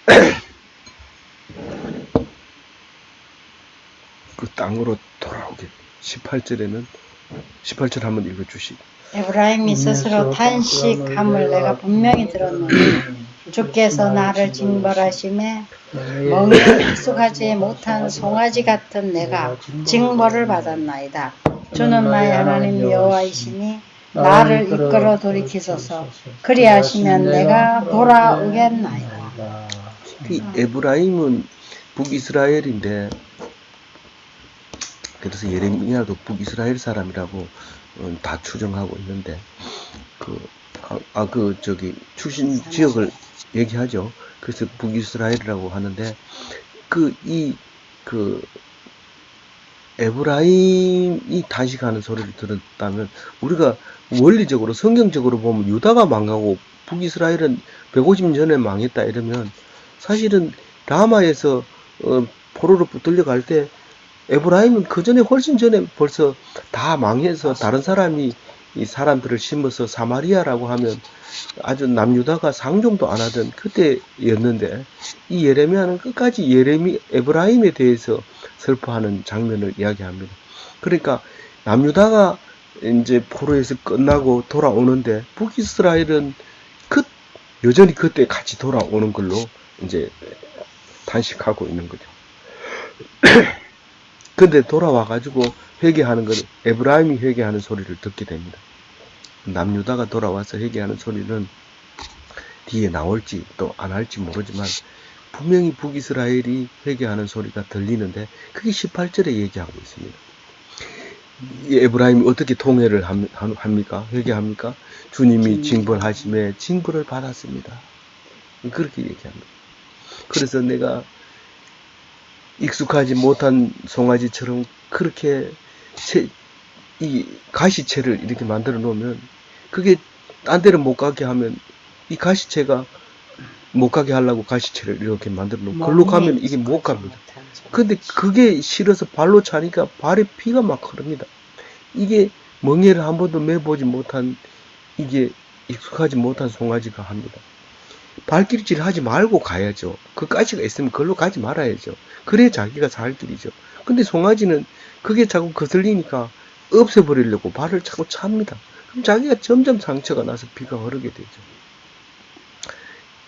됩니다. 그 땅으로 돌아오게 18절 한번 읽어주시고. 에브라임이 스스로 탄식함을 내가 분명히 들었노니 주께서 나를 징벌하심에 멍에 익숙하지 못한 송아지 같은 내가 징벌을 받았나이다. 주는 나의 하나님 여호와이시니 나를 이끌어 돌이키소서. 그리하시면 내가 돌아오겠나이다. 이 에브라임은 북이스라엘인데, 그래서 예레미야도 북이스라엘 사람이라고 다 추정하고 있는데, 출신 지역을 얘기하죠. 그래서 북이스라엘이라고 하는데, 에브라임이 단식하는 소리를 들었다면, 우리가 원리적으로, 성경적으로 보면 유다가 망하고 북이스라엘은 150년 전에 망했다 이러면, 사실은 라마에서 포로로 붙들려갈 때 에브라임은 그 전에 훨씬 전에 벌써 다 망해서 다른 사람이 이 사람들을 심어서 사마리아라고 하면 아주 남유다가 상종도 안 하던 그때였는데, 이 예레미야는 끝까지 에브라임에 대해서 슬퍼하는 장면을 이야기합니다. 그러니까 남유다가 이제 포로에서 끝나고 돌아오는데 북이스라엘은 여전히 그때 같이 돌아오는 걸로 이제 단식하고 있는 거죠. 근데 돌아와가지고 회개하는 건 에브라임이 회개하는 소리를 듣게 됩니다. 남유다가 돌아와서 회개하는 소리는 뒤에 나올지 또 안 할지 모르지만 분명히 북이스라엘이 회개하는 소리가 들리는데, 그게 18절에 얘기하고 있습니다. 이 에브라임이 어떻게 통회를 합니까? 회개합니까? 주님이 징벌하심에 징벌을 받았습니다. 그렇게 얘기합니다. 그래서 내가 익숙하지 못한 송아지처럼 그렇게 이 가시채를 이렇게 만들어 놓으면, 그게 딴 데를 못 가게 하면, 이 가시채가 못 가게 하려고 가시채를 이렇게 만들어 놓고 걸로 가면 이게 못 갑니다. 근데 그게 싫어서 발로 차니까 발에 피가 막 흐릅니다. 이게 멍에를 한 번도 매보지 못한, 이게 익숙하지 못한 송아지가 합니다. 발길질 하지 말고 가야죠. 그 가시가 있으면 걸로 가지 말아야죠. 그래야 자기가 살 길이죠. 근데 송아지는 그게 자꾸 거슬리니까 없애버리려고 발을 자꾸 찹니다. 그럼 자기가 점점 상처가 나서 피가 흐르게 되죠.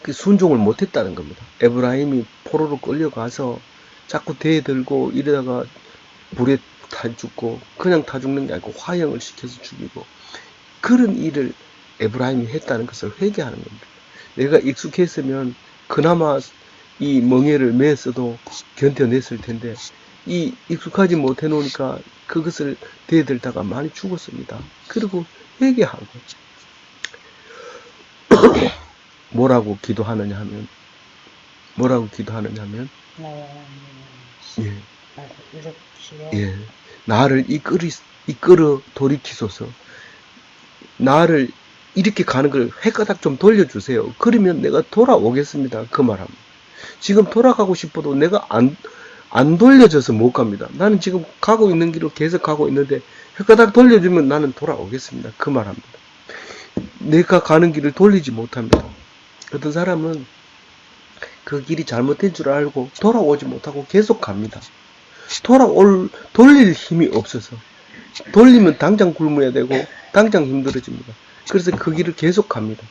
그 순종을 못했다는 겁니다. 에브라임이 포로로 끌려가서 자꾸 대들고 이러다가 불에 타 죽고, 그냥 타 죽는 게 아니고 화형을 시켜서 죽이고, 그런 일을 에브라임이 했다는 것을 회개하는 겁니다. 내가 익숙했으면 그나마 이 멍에를 매서도 견뎌냈을 텐데, 이 익숙하지 못해 놓으니까 그것을 대들다가 많이 죽었습니다. 그리고 회개하고 뭐라고 기도하느냐 하면 나를 이끌어 돌이키소서. 나를 이렇게 가는 걸 헷가닥 좀 돌려주세요. 그러면 내가 돌아오겠습니다. 그 말합니다. 지금 돌아가고 싶어도 내가 안 돌려져서 못 갑니다. 나는 지금 가고 있는 길로 계속 가고 있는데 헷가닥 돌려주면 나는 돌아오겠습니다. 그 말합니다. 내가 가는 길을 돌리지 못합니다. 어떤 사람은 그 길이 잘못된 줄 알고 돌아오지 못하고 계속 갑니다. 돌릴 힘이 없어서, 돌리면 당장 굶어야 되고 당장 힘들어집니다. 그래서 그 길을 계속 갑니다.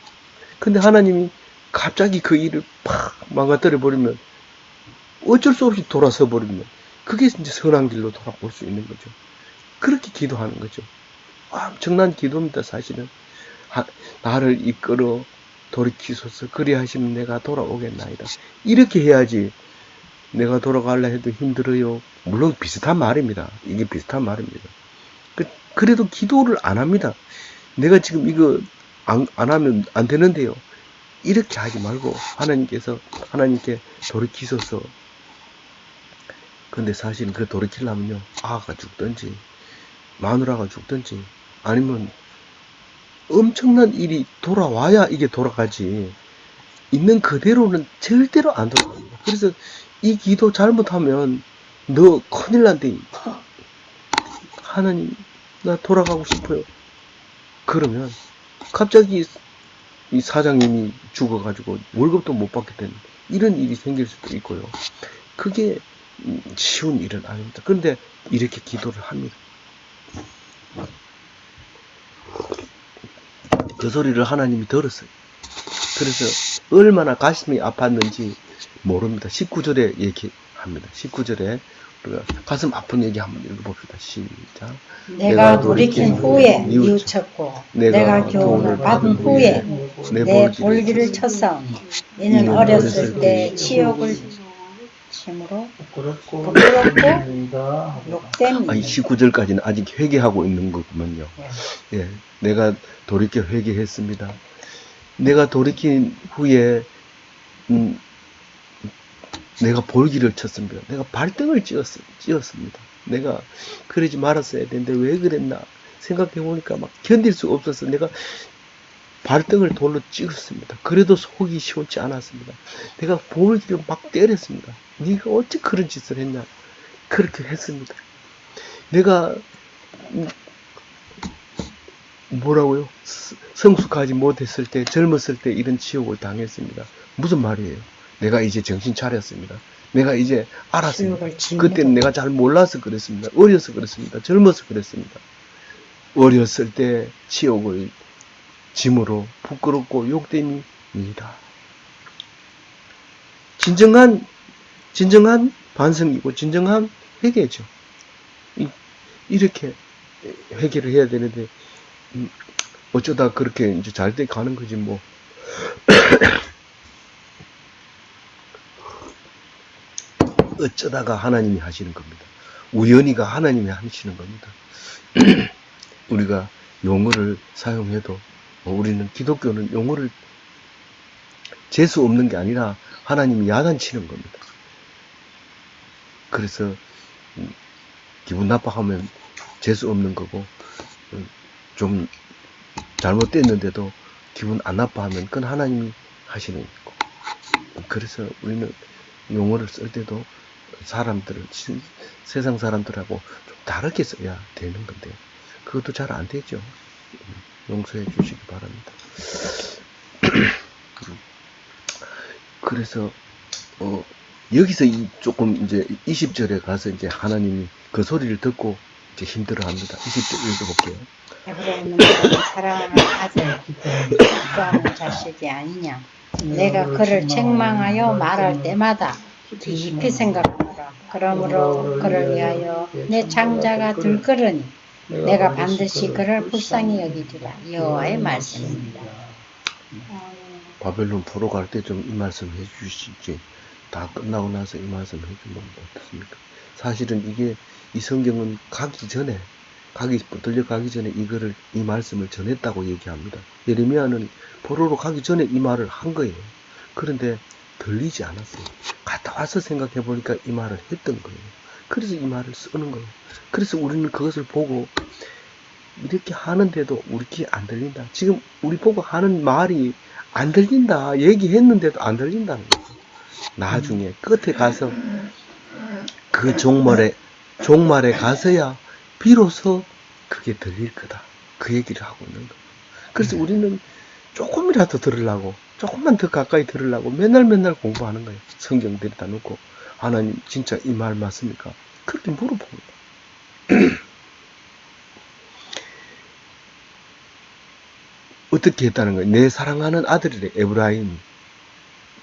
근데 하나님이 갑자기 그 일을 팍 망가뜨려 버리면, 어쩔 수 없이 돌아서 버리면, 그게 이제 선한 길로 돌아올 수 있는 거죠. 그렇게 기도하는 거죠. 엄청난 기도입니다. 사실은 나를 이끌어 돌이키소서. 그리하시면 내가 돌아오겠나이다. 이렇게 해야지. 내가 돌아가려 해도 힘들어요. 물론 비슷한 말입니다. 이게 비슷한 말입니다. 그래도 기도를 안 합니다. 내가 지금 이거 안 하면 안 되는데요. 이렇게 하지 말고 하나님께 돌이키소서. 근데 사실 그 돌이키려면요, 아가 죽든지 마누라가 죽든지 아니면 엄청난 일이 돌아와야 이게 돌아가지, 있는 그대로는 절대로 안 돌아갑니다. 그래서 이 기도 잘못하면 너 큰일 난대. 하나님, 나 돌아가고 싶어요. 그러면 갑자기 이 사장님이 죽어가지고 월급도 못 받게 되는 이런 일이 생길 수도 있고요. 그게 쉬운 일은 아닙니다. 그런데 이렇게 기도를 합니다. 그 소리를 하나님이 들었어요. 그래서 얼마나 가슴이 아팠는지 모릅니다. 19절에 얘기합니다. 19절에 우리가 가슴 아픈 얘기 한번 읽어봅시다. 시작. 내가 돌이킨 후에 뉘우쳤고 내가 교훈을 받은 후에 내 볼기를 쳤사오니 이는 어렸을 때 치욕을 침으로 부끄럽고 욕됨이 19절까지는 아직 회개하고 있는 거구먼요. 예, 내가 돌이켜 회개했습니다. 내가 돌이킨 후에 내가 볼기를 쳤습니다. 내가 발등을 찧었습니다. 내가 그러지 말았어야 되는데 왜 그랬나 생각해보니까 막 견딜 수 없어서 내가 발등을 돌로 찍었습니다. 그래도 속이 시원치 않았습니다. 내가 볼기를 막 때렸습니다. 네가 어찌 그런 짓을 했냐. 그렇게 했습니다. 내가 뭐라고요? 성숙하지 못했을 때, 젊었을 때 이런 치욕을 당했습니다. 무슨 말이에요? 내가 이제 정신 차렸습니다. 내가 이제 알았습니다. 그때는 내가 잘 몰라서 그랬습니다. 어려서 그랬습니다. 젊어서 그랬습니다. 어렸을 때 치욕을 짐으로 부끄럽고 욕됨이니다. 진정한 반성이고 진정한 회개죠. 이렇게 회개를 해야 되는데 어쩌다 그렇게 이제 잘 돼 가는 거지 뭐. 어쩌다가 하나님이 하시는 겁니다. 우연히가 하나님이 하시는 겁니다. 우리가 용어를 사용해도 우리는 기독교는 용어를 재수 없는 게 아니라 하나님이 야단치는 겁니다. 그래서 기분 나빠하면 재수 없는 거고 좀 잘못됐는데도 기분 안 나빠하면 그건 하나님이 하시는 거고. 그래서 우리는 용어를 쓸 때도 사람들을 세상 사람들하고 좀 다르게 써야 되는 건데 그것도 잘 안 되죠. 용서해 주시기 바랍니다. 그래서 여기서 조금 이제 20절에 가서 이제 하나님이 그 소리를 듣고 이제 힘들어합니다. 20절 읽어볼게요. 에브라임은 내가 사랑하는 아들 기뻐하는 자식이 아니냐. 내가 그를 책망하여 말할 때마다 깊이 생각하노라. 그러므로 그를 위하여 내 창자가 들끓으니 내가 반드시 그를 불쌍히 여기리라. 여호와의 말씀입니다. 바벨론 포로 갈 때 좀 이 말씀 해주시지. 다 끝나고 나서 이 말씀 해주면 어떻습니까? 사실은 이게 이 성경은 들려가기 전에 이 말씀을 전했다고 얘기합니다. 예레미야는 포로로 가기 전에 이 말을 한 거예요. 그런데 들리지 않았어요. 갔다 와서 생각해 보니까 이 말을 했던 거예요. 그래서 이 말을 쓰는 거예요. 그래서 우리는 그것을 보고 이렇게 하는데도 우리 귀에 안 들린다. 지금 우리 보고 하는 말이 안 들린다. 얘기했는데도 안 들린다는 거예요. 나중에 끝에 가서 그 종말에 가서야 비로소 그게 들릴 거다. 그 얘기를 하고 있는 거예요. 그래서 우리는 조금이라도 들으려고 조금만 더 가까이 들으려고 맨날 공부하는 거예요. 성경 데려다 놓고 하나님 진짜 이 말 맞습니까? 그렇게 물어봅니다. 어떻게 했다는 거예요? 내 사랑하는 아들이래. 에브라임.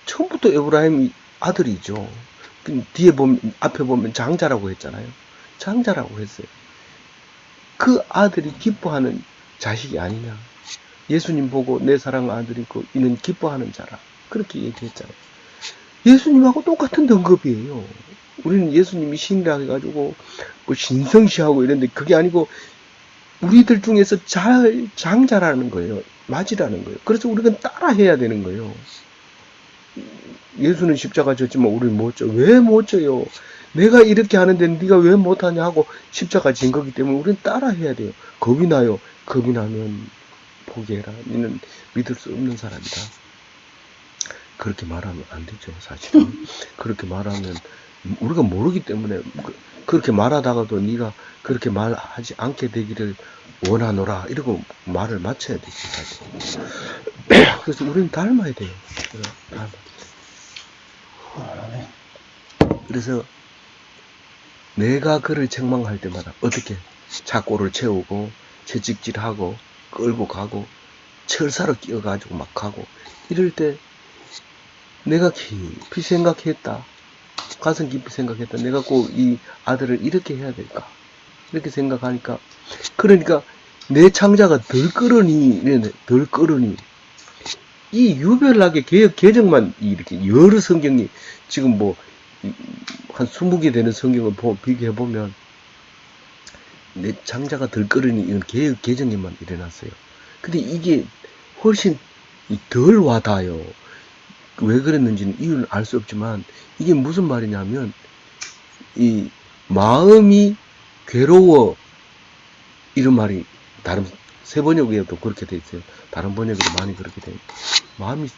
처음부터 에브라임이 아들이죠. 앞에 보면 장자라고 했잖아요. 장자라고 했어요. 그 아들이 기뻐하는 자식이 아니냐. 예수님 보고 내 사랑하는 아들이고 이는 기뻐하는 자라. 그렇게 얘기했잖아요. 예수님하고 똑같은 등급이에요. 우리는 예수님이 신이라 해가지고 뭐 신성시하고 이런데 그게 아니고 우리들 중에서 장자라는 거예요. 맞이라는 거예요. 그래서 우리가 따라해야 되는 거예요. 예수는 십자가 졌지만 우리는 못 져. 왜 못 져요? 내가 이렇게 하는데 네가 왜 못하냐 하고 십자가 진 거기 때문에 우리는 따라해야 돼요. 겁이 나요. 겁이 나면 포기해라. 너는 믿을 수 없는 사람이다. 그렇게 말하면 안 되죠. 사실은. 그렇게 말하면 우리가 모르기 때문에 그렇게 말하다가도 네가 그렇게 말하지 않게 되기를 원하노라 이러고 말을 맞춰야 되지 사실. 그래서 우리는 닮아야 돼요. 그래서 내가 그를 책망할 때마다 어떻게 착고를 채우고 채찍질하고 끌고 가고 철사로 끼어가지고 막 가고 이럴 때 내가 깊이 생각했다. 가슴 깊이 생각했다. 내가 꼭 이 아들을 이렇게 해야 될까? 이렇게 생각하니까, 그러니까 내 창자가 덜 끓으니, 이 유별나게 개혁 개정만 이렇게 여러 성경이 지금 뭐 한 20개 되는 성경을 비교해 보면 내 창자가 덜 끓으니 이건 개혁 개정에만 일어났어요. 근데 이게 훨씬 덜 와닿아요. 왜 그랬는지는 이유는 알 수 없지만 이게 무슨 말이냐면 이 마음이 괴로워 이런 말이 다른 새 번역에도 그렇게 돼 있어요. 다른 번역에도 많이 그렇게 돼 있어요.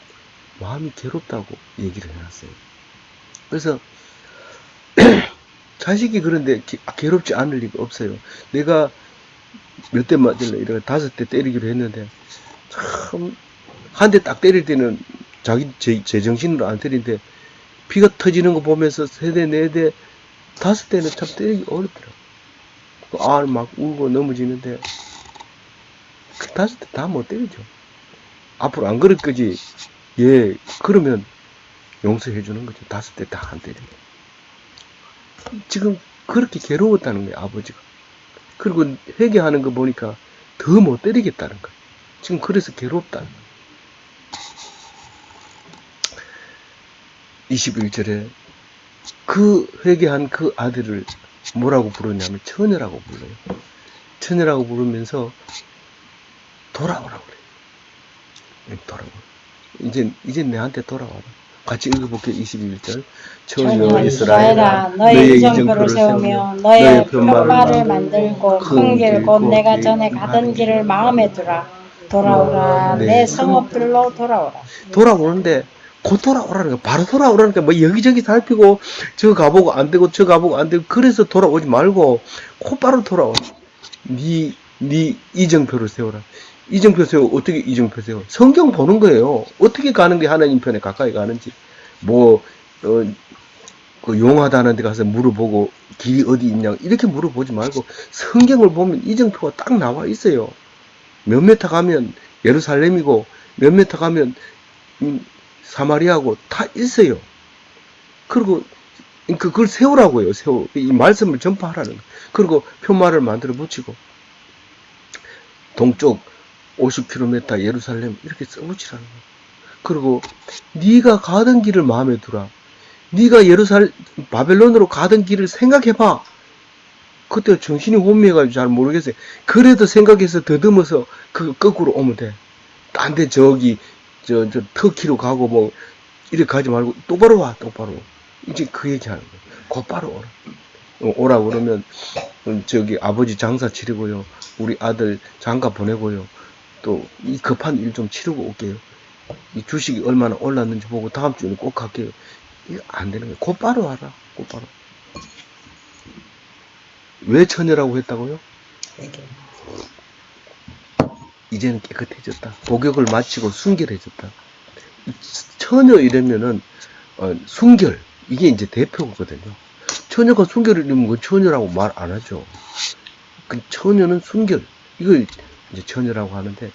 마음이 괴롭다고 얘기를 해놨어요. 그래서 자식이 그런데 괴롭지 않을 리가 없어요. 내가 몇 대 맞을래? 이래가 5대 때리기로 했는데 참 한 대 딱 때릴 때는 자기 제정신으로 안 때리는데 피가 터지는 거 보면서 3대, 4대, 5대는 참 때리기 어렵더라고. 막 울고 넘어지는데 그 5대 다 못 때리죠. 앞으로 안 그럴 거지. 예, 그러면 용서해 주는 거죠. 5대 다 안 때리면. 지금 그렇게 괴로웠다는 거예요, 아버지가. 그리고 회개하는 거 보니까 더 못 때리겠다는 거예요. 지금 그래서 괴롭다는 거예요. 21절에 그 회개한 그 아들을 뭐라고 부르냐면 처녀라고 불러요. 처녀라고 부르면서 돌아오라고 그래요. 돌아오라. 이제 내한테 돌아와라. 같이 읽어볼게요. 21절. 처녀 이스라엘아, 너의 이정표를 세우며 너의 표발을 만들고 큰 길 곧 내가 전에 가던 길을 마음에 두라. 돌아오라. 내 성읍들로 돌아오라. 돌아오는데 곧 돌아오라는 거야. 바로 돌아오라는 거야. 뭐 여기저기 살피고 저 가보고 안 되고 저 가보고 안 되고 그래서 돌아오지 말고 곧바로 돌아오라. 네 이정표를 세워라. 이정표 세워. 어떻게 이정표 세워? 성경 보는 거예요. 어떻게 가는 게 하나님 편에 가까이 가는지. 그 용하다는 데 가서 물어보고 길이 어디 있냐 이렇게 물어보지 말고 성경을 보면 이정표가 딱 나와 있어요. 몇 메타 가면 예루살렘이고 몇 메타 가면 사마리아고 다 있어요. 그리고 그걸 세우라고요. 이 말씀을 전파하라는 거예요. 그리고 표말을 만들어 붙이고 동쪽 50km 예루살렘 이렇게 써붙이라는 거예요. 그리고 네가 가던 길을 마음에 두라. 네가 바벨론으로 가던 길을 생각해봐. 그때 정신이 혼미해가지고 잘 모르겠어요. 그래도 생각해서 더듬어서 그 거꾸로 오면 돼. 딴 데 저기 저 터키로 가고 뭐 이렇게 가지 말고 똑바로 와. 똑바로. 이제 그 얘기하는 거예요. 곧바로 오라. 오라 그러면 저기 아버지 장사 치르고요. 우리 아들 장가 보내고요. 또 이 급한 일 좀 치르고 올게요. 이 주식이 얼마나 올랐는지 보고 다음 주에는 꼭 갈게요. 이거 안 되는 거예요. 곧바로 와라. 곧바로. 왜 처녀라고 했다고요? 이제는 깨끗해졌다. 복역을 마치고 순결해졌다. 처녀 이러면은 순결 이게 이제 대표거든요. 처녀가 순결을 이루면 그 처녀라고 말 안 하죠. 그 처녀는 순결 이걸 이제 처녀라고 하는데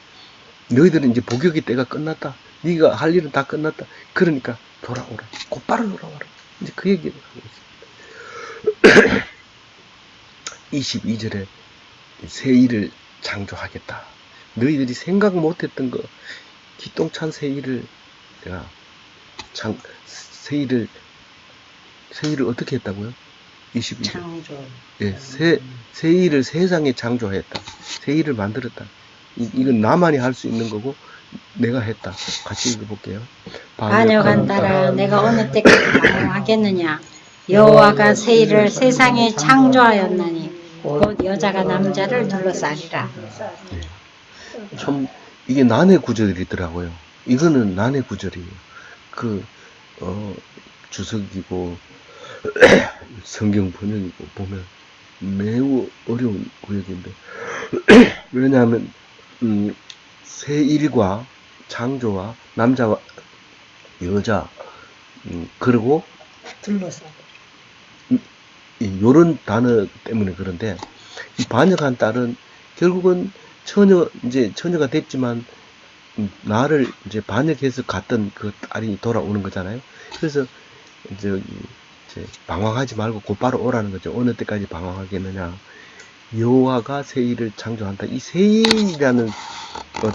너희들은 이제 복역의 때가 끝났다. 네가 할 일은 다 끝났다. 그러니까 돌아오라. 곧바로 돌아와라. 이제 그 얘기를 하고 있습니다. 22절에 새 일을 창조하겠다. 너희들이 생각 못했던 거 기똥찬 새 일을 내가 새 일을 어떻게 했다고요? 22절. 창조. 예, 새 일을 세상에 창조했다. 새 일을 만들었다. 이건 나만이 할 수 있는 거고 내가 했다. 같이 읽어볼게요. 반역한 딸아, 내가 어느 때까지 방황하겠느냐? 여호와가 새 일을 세상에 창조하였나니 곧 여자가 남자를 둘러싸리라. 참 이게 난해 구절이더라고요. 이거는 난해 구절이에요. 주석이고 성경 번역이고 보면 매우 어려운 구역인데 왜냐하면 새 일과 창조와 남자와 여자 그리고 둘러싸. 요런 단어 때문에 그런데 이 반역한 딸은 결국은 처녀가 됐지만 나를 이제 반역해서 갔던 그 딸이 돌아오는 거잖아요. 그래서 이제 방황하지 말고 곧바로 오라는 거죠. 어느 때까지 방황하겠느냐. 여호와가 새 일을 창조한다. 이 새 일이라는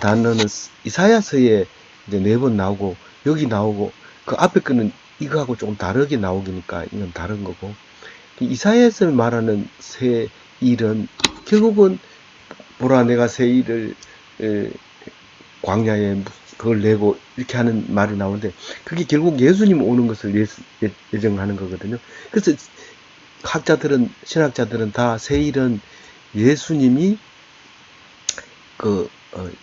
단어는 이사야서에 이제 4번 나오고 여기 나오고 그 앞에 거는 이거하고 조금 다르게 나오기니까 이건 다른 거고, 이사야에서 말하는 새 일은 결국은 보라 내가 새 일을 광야에 그걸 내고 이렇게 하는 말이 나오는데, 그게 결국 예수님 오는 것을 예정하는 거거든요. 그래서 학자들은, 신학자들은 다 새 일은 예수님이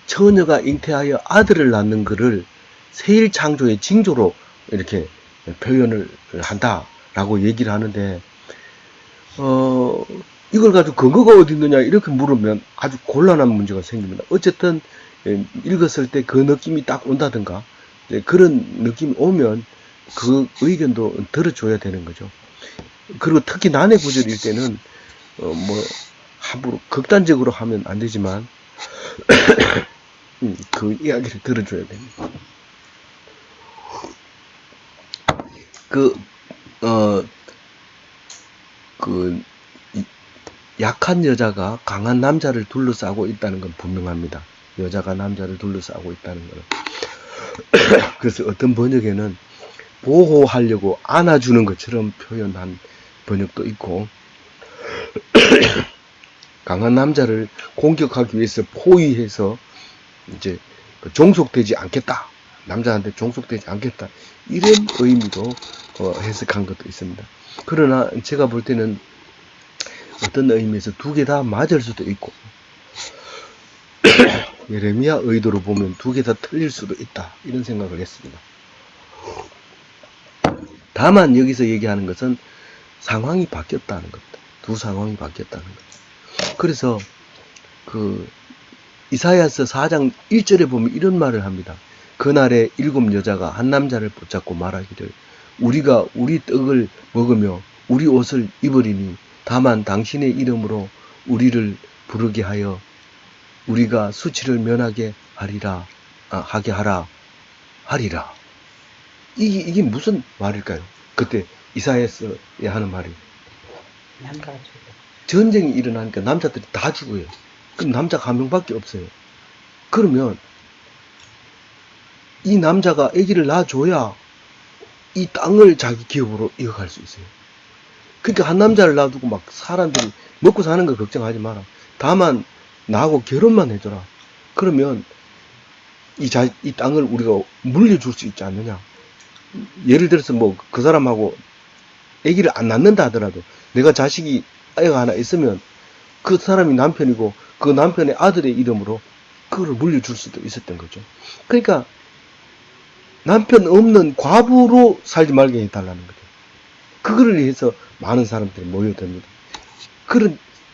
처녀가 잉태하여 아들을 낳는 것을 새일 창조의 징조로 이렇게 표현을 한다라고 얘기를 하는데, 이걸 가지고 근거가 어디 있느냐 이렇게 물으면 아주 곤란한 문제가 생깁니다. 어쨌든 읽었을 때 그 느낌이 딱 온다든가 그런 느낌이 오면 그 의견도 들어줘야 되는 거죠. 그리고 특히 난해 구절일 때는 함부로 극단적으로 하면 안 되지만 그 이야기를 들어줘야 됩니다. 약한 여자가 강한 남자를 둘러싸고 있다는 건 분명합니다. 여자가 남자를 둘러싸고 있다는 거는. 그래서 어떤 번역에는 보호하려고 안아주는 것처럼 표현한 번역도 있고, 강한 남자를 공격하기 위해서 포위해서 이제 종속되지 않겠다, 남자한테 종속되지 않겠다, 이런 의미로 해석한 것도 있습니다. 그러나 제가 볼 때는 어떤 의미에서 두 개 다 맞을 수도 있고, 예레미야 의도로 보면 두 개 다 틀릴 수도 있다, 이런 생각을 했습니다. 다만 여기서 얘기하는 것은 상황이 바뀌었다는 겁니다. 두 상황이 바뀌었다는 거죠. 그래서 이사야서 4장 1절에 보면 이런 말을 합니다. 그날에 7 여자가 한 남자를 붙잡고 말하기를 우리가 우리 떡을 먹으며 우리 옷을 입으리니 다만 당신의 이름으로 우리를 부르게 하여 우리가 수치를 면하게 하게 하리라. 이게 무슨 말일까요? 그때 이사야서에 하는 말이, 남자가 죽어. 전쟁이 일어나니까 남자들이 다 죽어요. 그럼 남자가 한 명밖에 없어요. 그러면 이 남자가 아기를 낳아줘야 이 땅을 자기 기업으로 이어갈 수 있어요. 그러니까 한 남자를 놔두고 막 사람들이 먹고 사는 거 걱정하지 마라. 다만 나하고 결혼만 해줘라. 그러면 이 땅을 우리가 물려줄 수 있지 않느냐. 예를 들어서 그 사람하고 아기를 안 낳는다 하더라도 내가 아이가 하나 있으면 그 사람이 남편이고 그 남편의 아들의 이름으로 그걸 물려줄 수도 있었던 거죠. 그러니까 남편 없는 과부로 살지 말게 해달라는 거죠. 그거를 위해서 많은 사람들이 모여듭니다.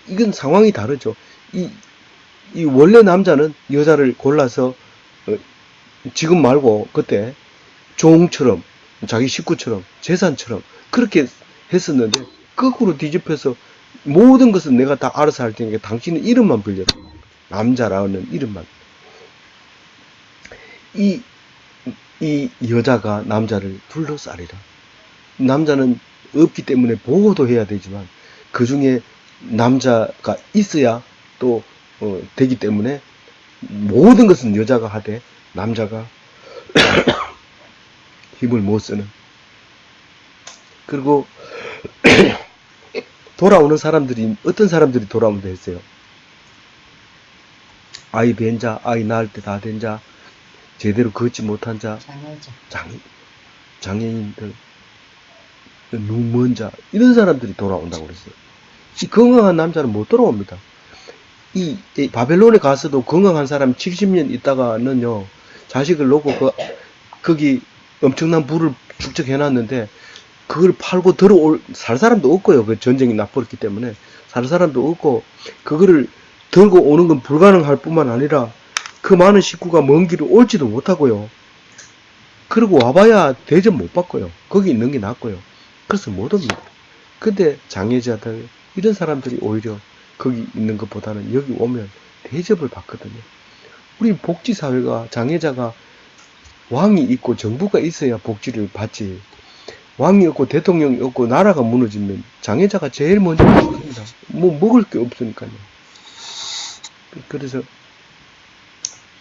이건 상황이 다르죠. 이 원래 남자는 여자를 골라서 지금 말고 그때 종처럼 자기 식구처럼 재산처럼 그렇게 했었는데, 거꾸로 뒤집혀서 모든 것은 내가 다 알아서 할 테니까 당신은 이름만 불려라. 남자라는 이름만. 이 여자가 남자를 둘러싸리라. 남자는 없기 때문에 보호도 해야 되지만 그 중에 남자가 있어야 또 되기 때문에 모든 것은 여자가 하되 남자가 힘을 못 쓰는. 그리고 돌아오는 사람들이 어떤 사람들이 돌아온다 했어요? 아이 뵌 자, 아이 낳을 때 다 된 자, 제대로 걷지 못한 자, 장애인들, 눈 먼 자, 이런 사람들이 돌아온다고 그랬어요. 이 건강한 남자는 못 돌아옵니다. 이 바벨론에 가서도 건강한 사람 70년 있다가는요, 자식을 놓고 거기 엄청난 부를 축적해놨는데 그걸 팔고 살 사람도 없고요. 그 전쟁이 나버렸기 때문에 살 사람도 없고, 그거를 들고 오는 건 불가능할 뿐만 아니라 그 많은 식구가 먼 길을 올지도 못하고요. 그리고 와봐야 대접 못 받고요. 거기 있는 게 낫고요. 그래서 못 옵니다. 근데 장애자들, 이런 사람들이 오히려 거기 있는 것보다는 여기 오면 대접을 받거든요. 우리 복지사회가 장애자가 왕이 있고 정부가 있어야 복지를 받지. 왕이 없고 대통령이 없고 나라가 무너지면 장애자가 제일 먼저 죽습니다. 뭐 먹을 게 없으니까요. 그래서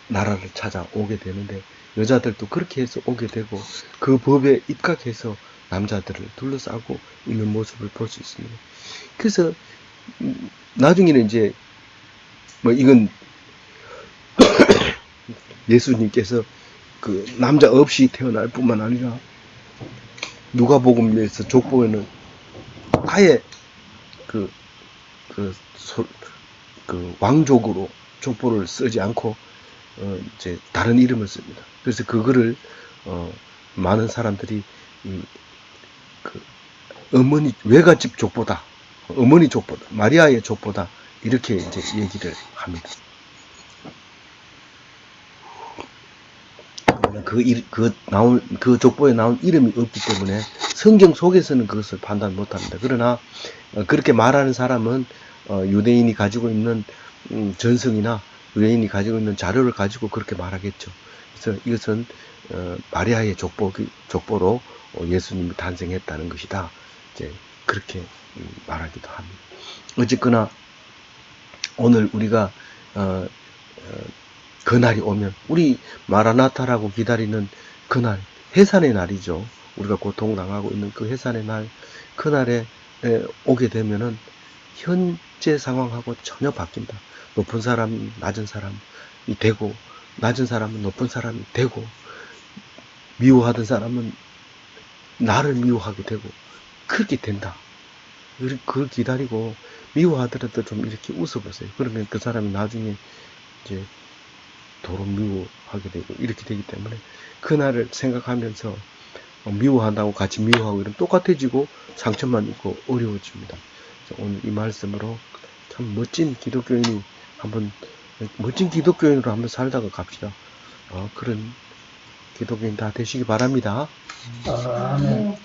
나라를 찾아오게 되는데 여자들도 그렇게 해서 오게 되고 그 법에 입각해서 남자들을 둘러싸고 있는 모습을 볼 수 있습니다. 그래서 나중에는 이제 뭐 이건 예수님께서 그 남자 없이 태어날 뿐만 아니라 누가복음에서 족보에는 아예 그 왕족으로 족보를 쓰지 않고 이제 다른 이름을 씁니다. 그래서 그거를 많은 사람들이 그 어머니 외갓집 족보다, 어머니 족보다, 마리아의 족보다 이렇게 이제 얘기를 합니다. 그 족보에 나온 이름이 없기 때문에 성경 속에서는 그것을 판단 못 합니다. 그러나 그렇게 말하는 사람은 유대인이 가지고 있는 전승이나 유대인이 가지고 있는 자료를 가지고 그렇게 말하겠죠. 그래서 이것은 마리아의 족보로 예수님이 탄생했다는 것이다. 이제 그렇게 말하기도 합니다. 어쨌거나 오늘 우리가 그날이 오면 우리 마라나타라고 기다리는 그날 해산의 날이죠. 우리가 고통당하고 있는 그 해산의 날 그날에 오게 되면은 현재 상황하고 전혀 바뀐다. 높은 사람이 낮은 사람이 되고 낮은 사람은 높은 사람이 되고 미워하던 사람은 나를 미워하게 되고 그렇게 된다. 그걸 기다리고 미워하더라도 좀 이렇게 웃어보세요. 그러면 그 사람이 나중에 이제 도로 미워하게 되고 이렇게 되기 때문에 그날을 생각하면서 미워한다고 같이 미워하고 이러면 똑같아지고 상처만 있고 어려워집니다. 오늘 이 말씀으로 참 멋진 기독교인으로 한번 살다가 갑시다. 그런 기독교인 다 되시기 바랍니다. 아멘.